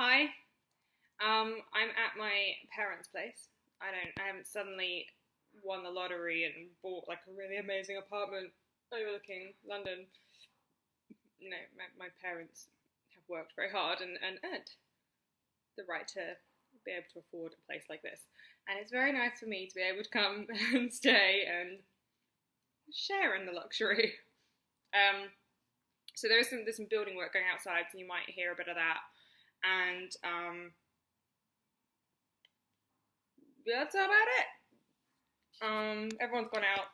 Hi. I'm at my parents' place. I haven't suddenly won the lottery and bought like a really amazing apartment overlooking London. No, my parents have worked very hard and earned the right to be able to afford a place like this. And it's very nice for me to be able to come and stay and share in the luxury. Um, so there's some building work going outside, so you might hear a bit of that. And that's about it. Everyone's gone out.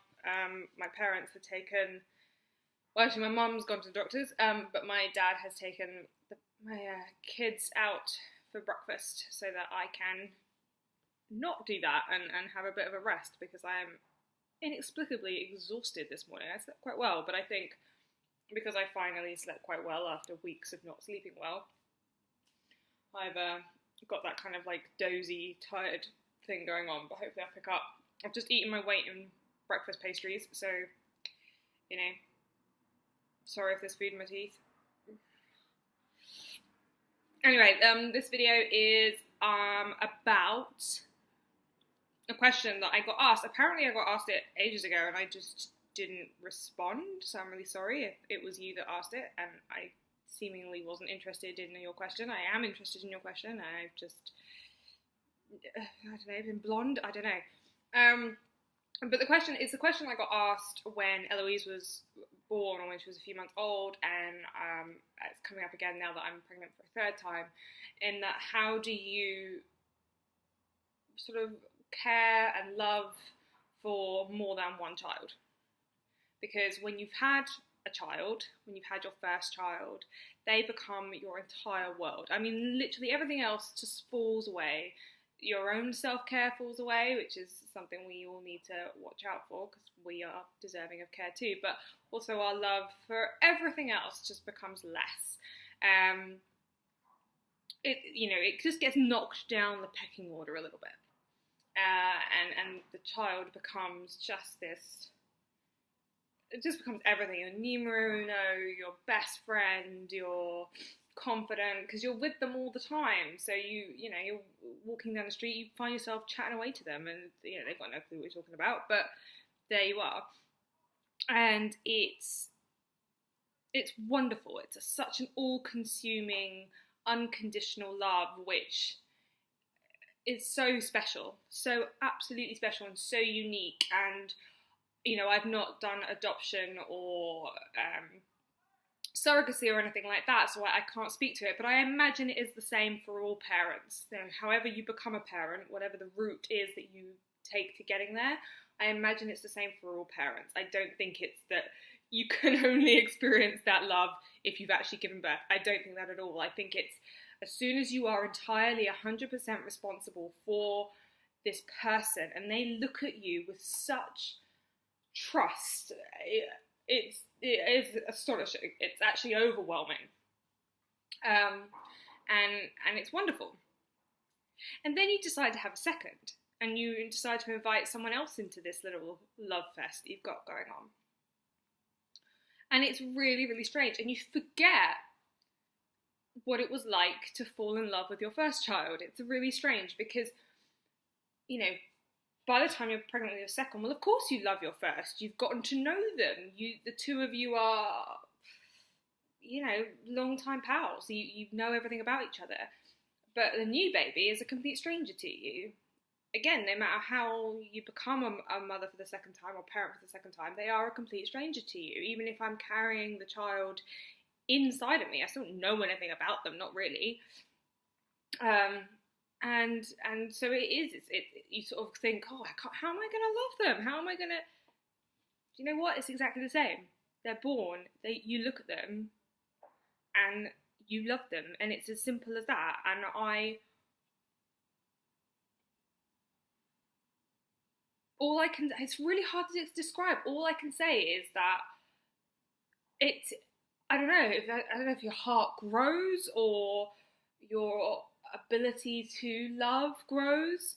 My parents have taken. Well, actually, my mum's gone to the doctors, but my dad has taken my kids out for breakfast so that I can not do that and have a bit of a rest because I am inexplicably exhausted this morning. I slept quite well, but I think because I finally slept quite well after weeks of not sleeping well, I've got that kind of like dozy, tired thing going on, but hopefully I'll pick up. I've just eaten my weight in breakfast pastries, so, you know, sorry if there's food in my teeth. Anyway, this video is about a question that I got asked. Apparently I got asked it ages ago and I just didn't respond, so I'm really sorry if it was you that asked it and I seemingly wasn't interested in your question. I am interested in your question. I've just, I don't know, been blonde. I don't know. But the question is the question I got asked when Eloise was born, or when she was a few months old, and it's coming up again now that I'm pregnant for a third time. In that, how do you sort of care and love for more than one child? Because when you've had a child, when you've had your first child, they become your entire world. I mean, literally everything else just falls away. Your own self-care falls away, which is something we all need to watch out for because we are deserving of care too, but also our love for everything else just becomes less. It just gets knocked down the pecking order a little bit. And the child becomes just this. It just becomes everything. Your numero uno, your best friend, your confident, because you're with them all the time. So you're walking down the street, you find yourself chatting away to them, and they've got no clue what you're talking about, but there you are. And it's wonderful. It's such an all-consuming, unconditional love, which is so special, so absolutely special, and so unique. And I've not done adoption or surrogacy or anything like that, so I can't speak to it, but I imagine it is the same for all parents. However you become a parent, whatever the route is that you take to getting there, I imagine it's the same for all parents. I don't think it's that you can only experience that love if you've actually given birth. I don't think that at all. I think it's as soon as you are entirely 100% responsible for this person and they look at you with such trust, it is astonishing. It's actually overwhelming, and it's wonderful. And then you decide to have a second, and you decide to invite someone else into this little love fest that you've got going on, and it's really, really strange, and you forget what it was like to fall in love with your first child. It's really strange because by the time you're pregnant with your second, well, of course you love your first. You've gotten to know them. The two of you are, long-time pals. You know everything about each other. But the new baby is a complete stranger to you. Again, no matter how you become a mother for the second time or parent for the second time, they are a complete stranger to you. Even if I'm carrying the child inside of me, I still don't know anything about them, not really. And so it is. You sort of think, oh, how am I going to love them? How am I going to? Do you know what? It's exactly the same. They're born. You look at them, and you love them, and it's as simple as that. And it's really hard to describe. All I can say is that I don't know if your heart grows or your ability to love grows.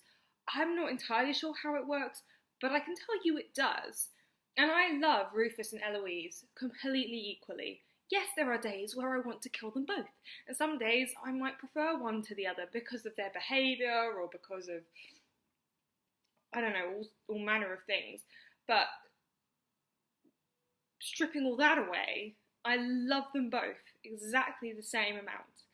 I'm not entirely sure how it works, but I can tell you it does. And I love Rufus and Eloise completely equally. yes, there are days where I want to kill them both. And some days I might prefer one to the other because of their behaviour or because of, I don't know, all manner of things. But stripping all that away, I love them both exactly the same amount.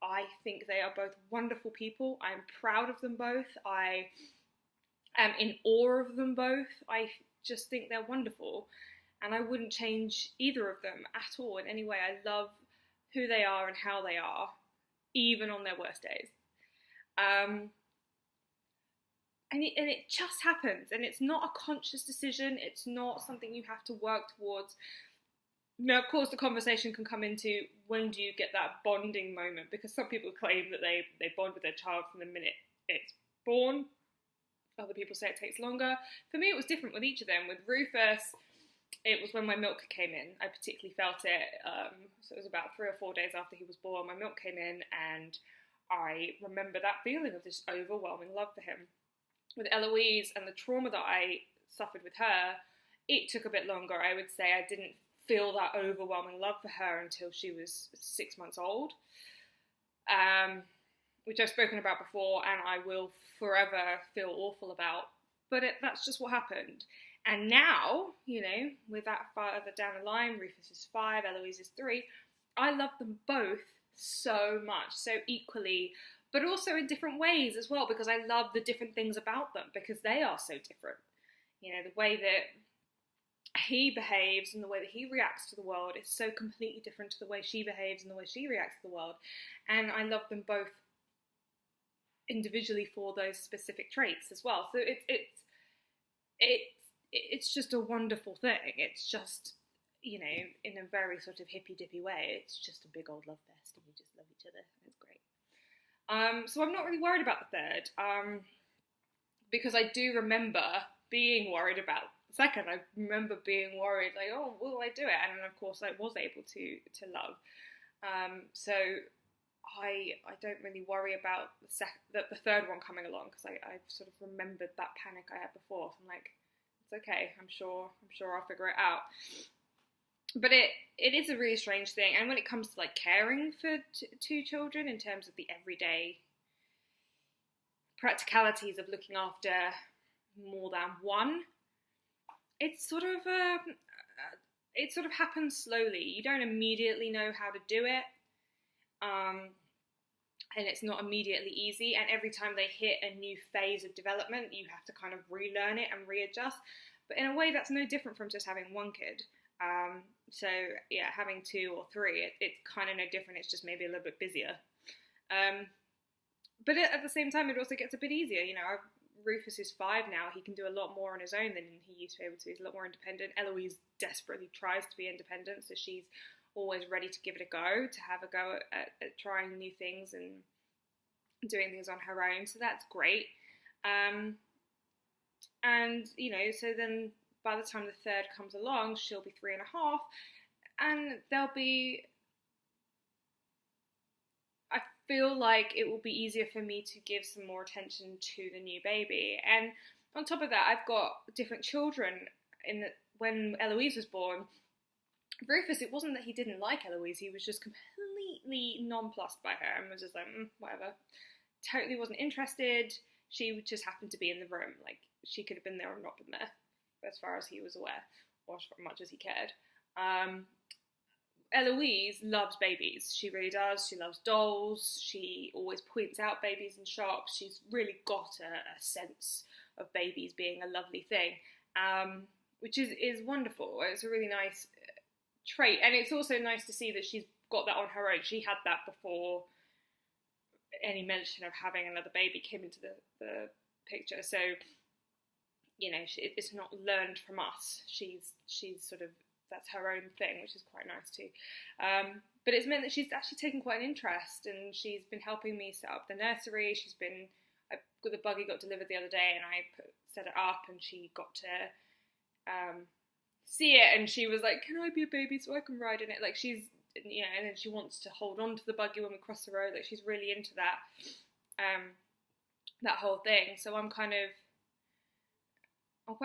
I think they are both wonderful people. I'm proud of them both. I am in awe of them both. I just think they're wonderful. And I wouldn't change either of them at all in any way. I love who they are and how they are, even on their worst days. And it just happens. And it's not a conscious decision. It's not something you have to work towards. Now, of course, the conversation can come into when do you get that bonding moment, because some people claim that they bond with their child from the minute it's born. Other people say it takes longer. For me, it was different with each of them. With Rufus, it was when my milk came in. I particularly felt it. So it was about 3 or 4 days after he was born. My milk came in, and I remember that feeling of this overwhelming love for him. With Eloise and the trauma that I suffered with her, it took a bit longer. I would say I didn't feel that overwhelming love for her until she was 6 months old, which I've spoken about before, and I will forever feel awful about. But that's just what happened. And now, you know, with that further down the line, Rufus is 5, Eloise is 3, I love them both so much, so equally, but also in different ways as well, because I love the different things about them, because they are so different. You know, the way that he behaves and the way that he reacts to the world is so completely different to the way she behaves and the way she reacts to the world. And I love them both individually for those specific traits as well. So it's just a wonderful thing. It's just, you know, in a very sort of hippy-dippy way, it's just a big old love fest and we just love each other. It's great. So I'm not really worried about the third, because I do remember being worried about the second. I remember being worried, like, oh, will I do it? And then, of course, I was able to love. So I don't really worry about the third one coming along, because I've sort of remembered that panic I had before. So I'm like, it's okay. I'm sure I'll figure it out. But it is a really strange thing. And when it comes to like caring for two children in terms of the everyday practicalities of looking after more than one, it sort of happens slowly. You don't immediately know how to do it. And it's not immediately easy, and every time they hit a new phase of development, you have to kind of relearn it and readjust. But in a way, that's no different from just having one kid. So yeah, having 2 or 3, it's kind of no different. It's just maybe a little bit busier. But at the same time, it also gets a bit easier. You know, Rufus is 5 now. He can do a lot more on his own than he used to be able to. He's a lot more independent. Eloise desperately tries to be independent, so she's always ready to give it a go, to have a go at trying new things and doing things on her own. So that's great. And, you know, so then by the time the third comes along, she'll be 3.5, and there'll be, I feel like it will be easier for me to give some more attention to the new baby. And on top of that, I've got different children. When Eloise was born, Rufus, it wasn't that he didn't like Eloise, he was just completely nonplussed by her and was just like, whatever. Totally wasn't interested. She just happened to be in the room. Like, she could have been there or not been there, as far as he was aware, or as much as he cared. Eloise loves babies. She really does. She loves dolls. She always points out babies in shops. She's really got a sense of babies being a lovely thing, which is wonderful. It's a really nice trait, and it's also nice to see that she's got that on her own. She had that before any mention of having another baby came into the picture. So, you know, it's not learned from us. She's sort of, that's her own thing, which is quite nice too. But it's meant that she's actually taken quite an interest, and she's been helping me set up the nursery. The buggy got delivered the other day, and I set it up, and she got to see it, and she was like, can I be a baby so I can ride in it? Like, she's, you know, and then she wants to hold on to the buggy when we cross the road. Like, she's really into that that whole thing. So I'm quite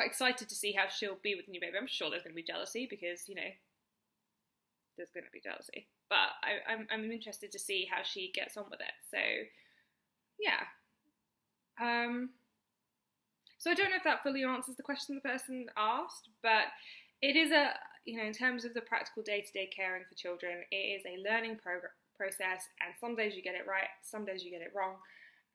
excited to see how she'll be with the new baby. I'm sure there's going to be jealousy because, you know, there's going to be jealousy. But I'm interested to see how she gets on with it. So, yeah. So I don't know if that fully answers the question the person asked, but it is in terms of the practical day-to-day caring for children, it is a learning process, and some days you get it right, some days you get it wrong,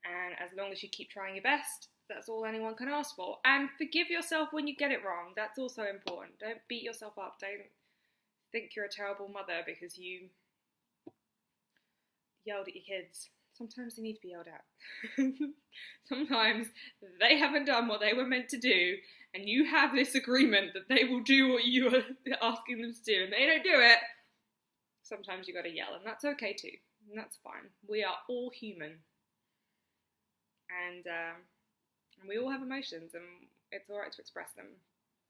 and as long as you keep trying your best, that's all anyone can ask for. And forgive yourself when you get it wrong. That's also important. Don't beat yourself up. Don't think you're a terrible mother because you yelled at your kids. Sometimes they need to be yelled at. Sometimes they haven't done what they were meant to do, and you have this agreement that they will do what you are asking them to do, and they don't do it. Sometimes you gotta yell, and that's okay too. And that's fine. We are all human. And we all have emotions, and it's alright to express them.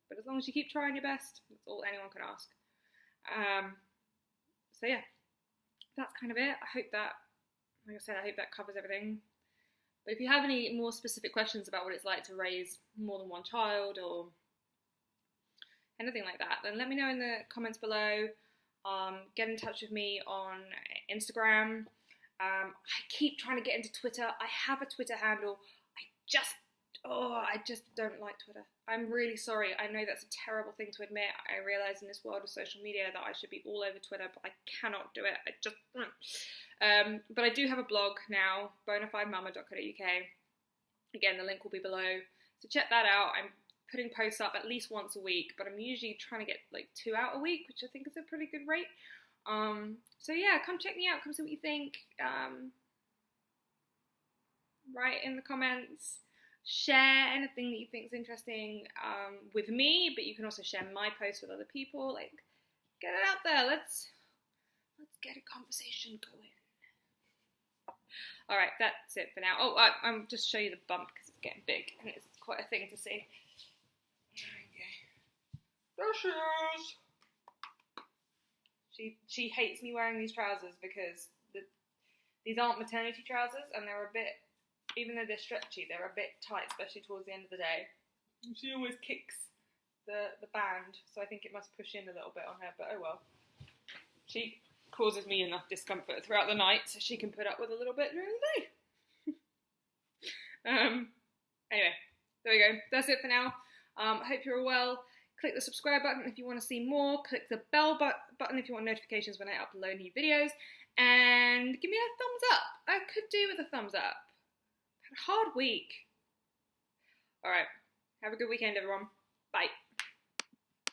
But as long as you keep trying your best, that's all anyone can ask. So yeah, that's kind of it. I hope that, like I said, I hope that covers everything. But if you have any more specific questions about what it's like to raise more than one child or anything like that, then let me know in the comments below. Get in touch with me on Instagram. I keep trying to get into Twitter. I have a Twitter handle. I just don't like Twitter. I'm really sorry. I know that's a terrible thing to admit. I realise in this world of social media that I should be all over Twitter, but I cannot do it. But I do have a blog now, bonafidemama.co.uk. Again, the link will be below. So check that out. I'm putting posts up at least once a week, but I'm usually trying to get like 2 out a week, which I think is a pretty good rate. So yeah, come check me out. Come see what you think. Write in the comments. Share anything that you think is interesting with me, but you can also share my posts with other people. Like, get it out there. Let's get a conversation going. All right, that's it for now. Oh, I'll just show you the bump because it's getting big and it's quite a thing to see. There she is. She hates me wearing these trousers because these aren't maternity trousers, and they're a bit. Even though they're stretchy, they're a bit tight, especially towards the end of the day. She always kicks the band, so I think it must push in a little bit on her, but oh well. She causes me enough discomfort throughout the night, so she can put up with a little bit during the day. Anyway, there we go. That's it for now. I hope you're all well. Click the subscribe button if you want to see more. Click the bell button if you want notifications when I upload new videos. And give me a thumbs up. I could do with a thumbs up. Hard week. Alright. Have a good weekend, everyone. Bye.